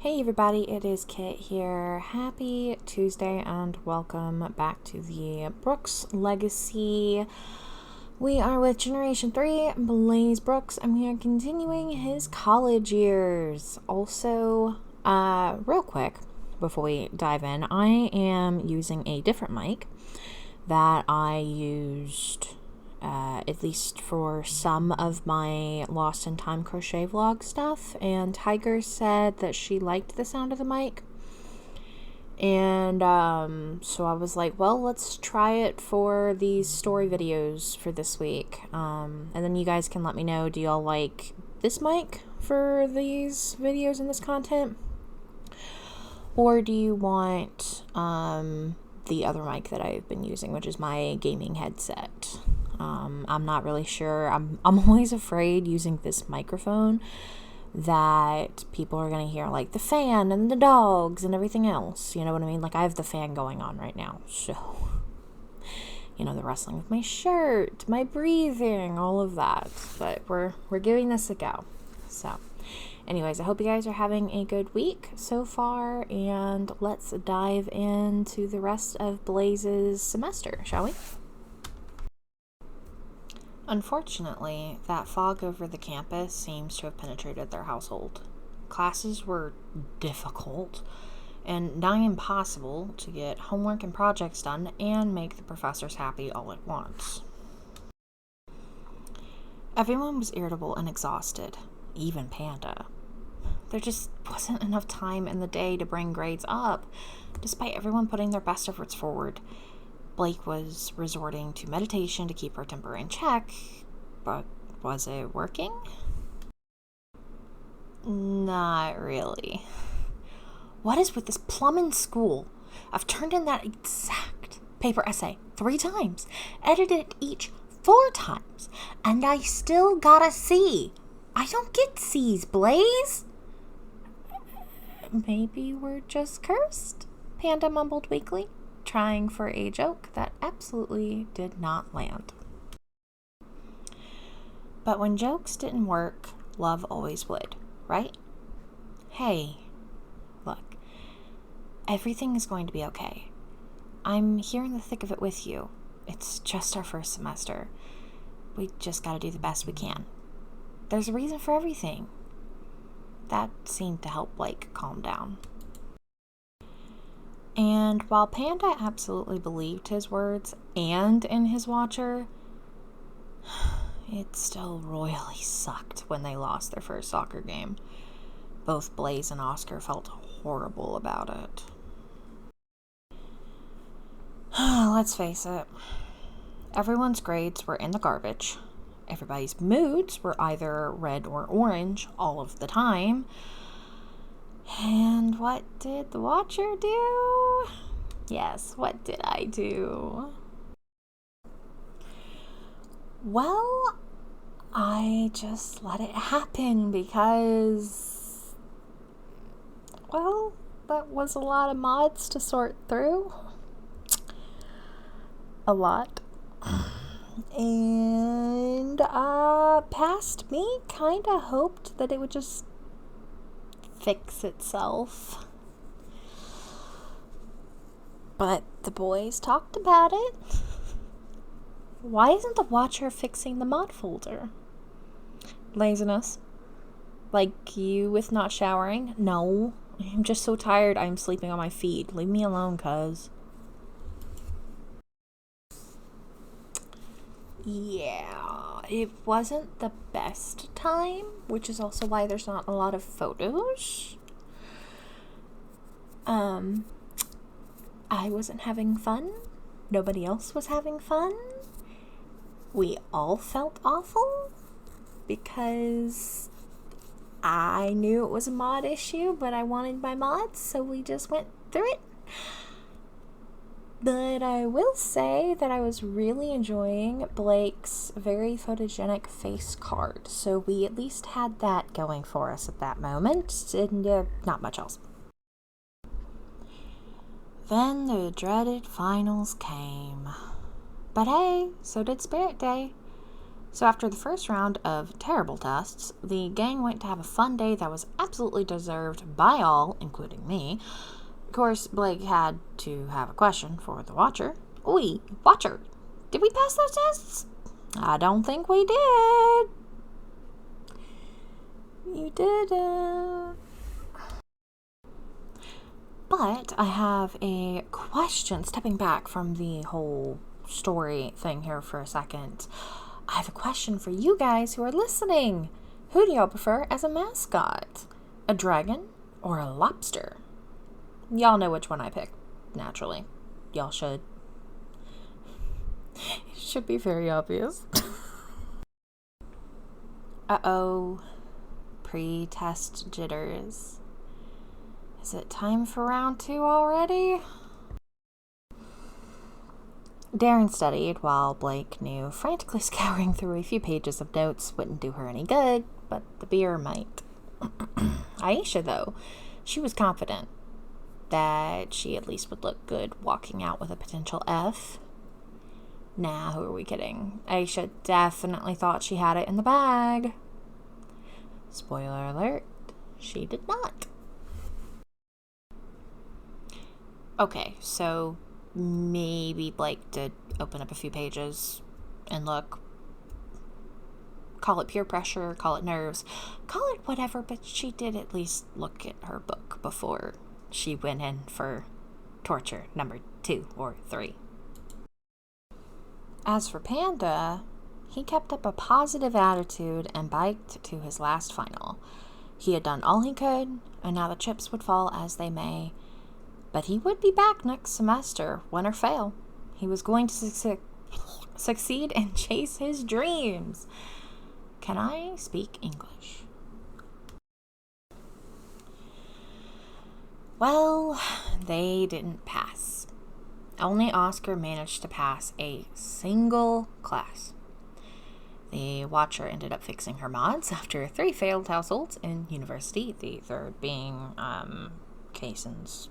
Hey everybody, it is Kit here. Happy Tuesday and welcome back to the Brooks Legacy. We are with Generation 3, Blaz Brooks, and we are continuing his college years. Also, real quick, before we dive in, I am using a different mic that I used at least for some of my Lost in Time crochet vlog stuff, and Tiger said that she liked the sound of the mic, and so I was like, well, let's try it for these story videos for this week, and then you guys can let me know, do y'all like this mic for these videos and this content, or do you want the other mic that I've been using, which is my gaming headset? I'm not really sure. I'm always afraid using this microphone that people are going to hear like the fan and the dogs and everything else. You know what I mean? Like I have the fan going on right now. So, you know, the rustling of my shirt, my breathing, all of that. But we're giving this a go. So, anyways, I hope you guys are having a good week so far. And let's dive into the rest of Blaz's semester, shall we? Unfortunately, that fog over the campus seems to have penetrated their household. Classes were difficult and nigh impossible to get homework and projects done and make the professors happy all at once. Everyone was irritable and exhausted, even Panda. There just wasn't enough time in the day to bring grades up, despite everyone putting their best efforts forward. Blake was resorting to meditation to keep her temper in check, but was it working? Not really. What is with this plumbing school? I've turned in that exact paper essay 3 times, edited it each 4 times, and I still got a C. I don't get C's, Blaz. Maybe we're just cursed, Panda mumbled weakly, trying for a joke that absolutely did not land. But when jokes didn't work, love always would, right? Hey, look, everything is going to be okay. I'm here in the thick of it with you. It's just our first semester. We just gotta do the best we can. There's a reason for everything. That seemed to help Blake calm down. And while Panda absolutely believed his words and in his watcher, it still royally sucked when they lost their first soccer game. Both Blaz and Oscar felt horrible about it. Let's face it, everyone's grades were in the garbage. Everybody's moods were either red or orange all of the time. And what did the watcher do? Yes, what did I do? Well, I just let it happen because, well, that was a lot of mods to sort through. A lot. And past me kinda hoped that it would just fix itself. But the boys talked about it. Why isn't the watcher fixing the mod folder? Laziness. Like you with not showering? No. I'm just so tired I'm sleeping on my feet. Leave me alone, cuz. Yeah, it wasn't the best time, which is also why there's not a lot of photos. I wasn't having fun. Nobody else was having fun. We all felt awful because I knew it was a mod issue, but I wanted my mods, so we just went through it. But I will say that I was really enjoying Blake's very photogenic face card. So we at least had that going for us at that moment, and not much else. Then the dreaded finals came. But hey, so did Spirit Day. So after the first round of terrible tests, the gang went to have a fun day that was absolutely deserved by all, including me. Of course, Blake had to have a question for the Watcher. Oi, Watcher, did we pass those tests? I don't think we did. You didn't. But I have a question, stepping back from the whole story thing here for a second. I have a question for you guys who are listening. Who do y'all prefer as a mascot? A dragon or a lobster? Y'all know which one I pick, naturally. Y'all should. It should be very obvious. Uh-oh. Pre-test jitters. Is it time for round 2 already? Darren studied while Blake knew frantically scouring through a few pages of notes wouldn't do her any good, but the beer might. Aisha, though, she was confident that she at least would look good walking out with a potential F. Nah, who are we kidding? Aisha definitely thought she had it in the bag. Spoiler alert, she did not. Okay, so maybe Blake did open up a few pages and look. Call it peer pressure, call it nerves, call it whatever, but she did at least look at her book before she went in for torture number 2 or 3. As for Panda, he kept up a positive attitude and biked to his last final. He had done all he could, and now the chips would fall as they may. But he would be back next semester, win or fail. He was going to succeed and chase his dreams. Can I speak English? Well, they didn't pass. Only Oscar managed to pass a single class. The Watcher ended up fixing her mods after 3 failed households in university, the third being Kaysen's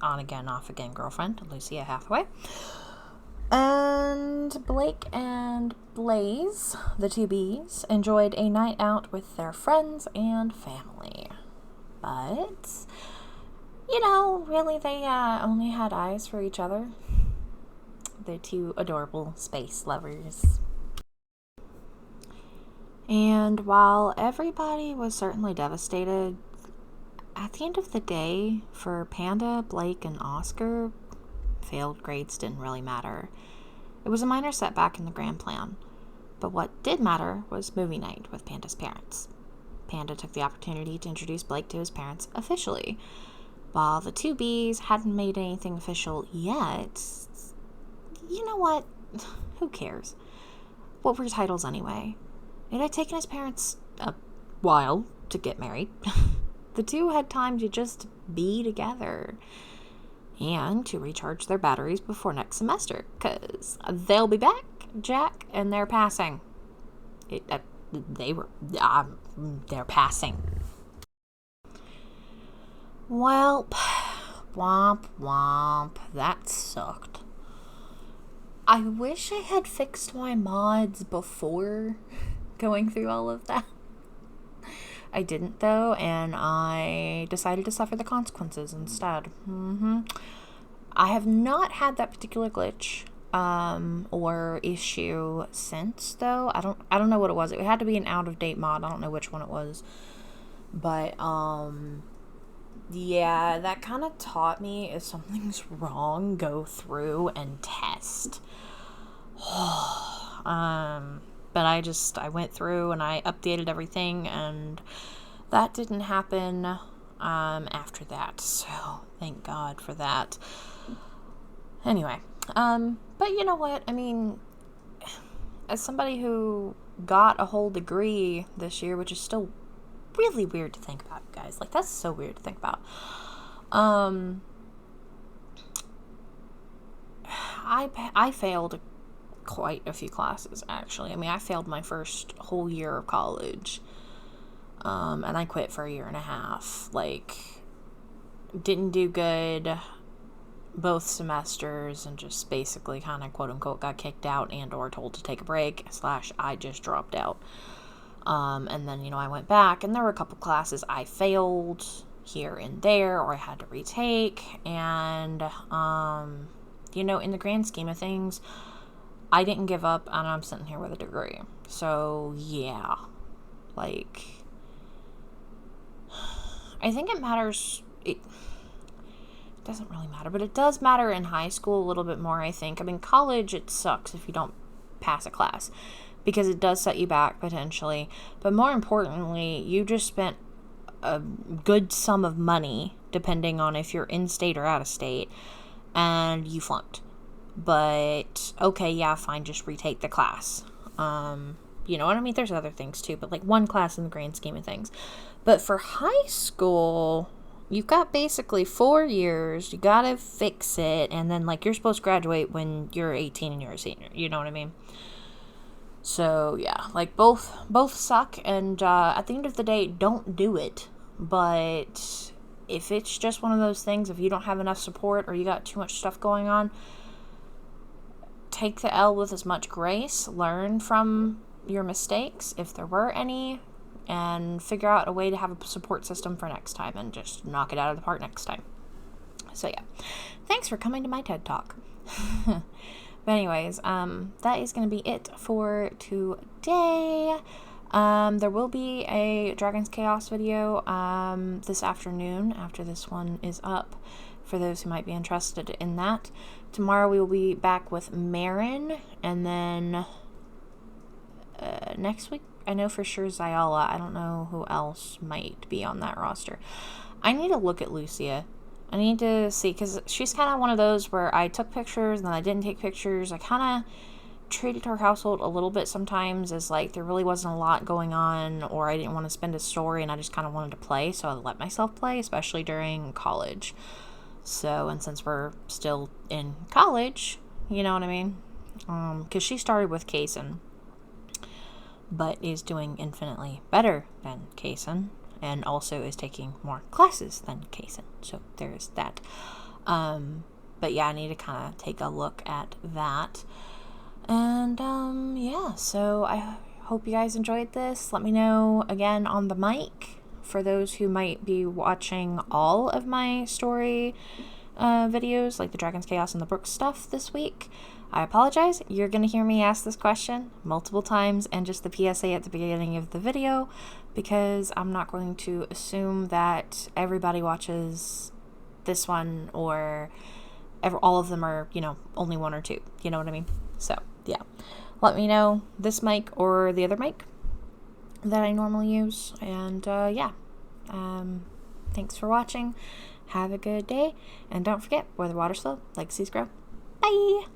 on-again, off-again girlfriend, Lucia Hathaway. And Blake and Blaz, the 2 Bs, enjoyed a night out with their friends and family. But, really they only had eyes for each other. The 2 adorable space lovers. And while everybody was certainly devastated, at the end of the day, for Panda, Blake, and Oscar, failed grades didn't really matter. It was a minor setback in the grand plan. But what did matter was movie night with Panda's parents. Panda took the opportunity to introduce Blake to his parents officially. While the 2 Bs hadn't made anything official yet, you know what? Who cares? What were titles anyway? It had taken his parents a while to get married. The 2 had time to just be together and to recharge their batteries before next semester, because they'll be back, Jack, and they're passing. They're passing. Well, womp womp, that sucked. I wish I had fixed my mods before going through all of that. I didn't, though, and I decided to suffer the consequences instead. I have not had that particular glitch or issue since, though. I don't know what it was. It had to be an out-of-date mod. I don't know which one it was. But, yeah, that kind of taught me if something's wrong, go through and test. But I went through and I updated everything, and that didn't happen after that, so thank God for that. Anyway, but you know what, I mean, as somebody who got a whole degree this year, which is still really weird to think about, guys, like, that's so weird to think about, I failed quite a few classes, actually. I mean, I failed my first whole year of college, and I quit for a year and a half. Like, didn't do good both semesters and just basically kind of quote unquote got kicked out and or told to take a break / I just dropped out. And then, I went back and there were a couple classes I failed here and there, or I had to retake. And, in the grand scheme of things, I didn't give up and I'm sitting here with a degree. So yeah, like, I think it matters. It doesn't really matter, but it does matter in high school a little bit more, I think. I mean, college, it sucks if you don't pass a class because it does set you back potentially. But more importantly, you just spent a good sum of money, depending on if you're in state or out of state, and you flunked. But, okay, yeah, fine, just retake the class. You know what I mean? There's other things too, but like one class in the grand scheme of things. But for high school, you've got basically 4 years, you gotta fix it, and then like you're supposed to graduate when you're 18 and you're a senior, you know what I mean? So yeah, like both suck, and at the end of the day, don't do it. But if it's just one of those things, if you don't have enough support or you got too much stuff going on, take the L with as much grace, learn from your mistakes, if there were any, and figure out a way to have a support system for next time and just knock it out of the park next time. So yeah, thanks for coming to my TED Talk. But anyways, that is going to be it for today. There will be a Dragon's Chaos video this afternoon after this one is up, for those who might be interested in that. Tomorrow we will be back with Marin, and then next week, I know for sure Zyala. I don't know who else might be on that roster. I need to look at Lucia. I need to see, because she's kind of one of those where I took pictures and then I didn't take pictures. I kind of treated her household a little bit sometimes as like there really wasn't a lot going on, or I didn't want to spend a story and I just kind of wanted to play, so I let myself play, especially during college. So, and since we're still in college, you know what I mean? Because she started with Kaysen, but is doing infinitely better than Kaysen, and also is taking more classes than Kaysen. So there's that. But yeah, I need to kind of take a look at that. And yeah, so I hope you guys enjoyed this. Let me know again on the mic for those who might be watching all of my story videos, like the Dragon's Chaos and the Brooks stuff this week. I apologize. You're going to hear me ask this question multiple times and just the PSA at the beginning of the video, because I'm not going to assume that everybody watches this one, or all of them are, only one or two. You know what I mean? So, yeah. Let me know this mic or the other mic that I normally use. And, yeah. Thanks for watching. Have a good day. And don't forget, where the water's flow, legacies grow. Bye!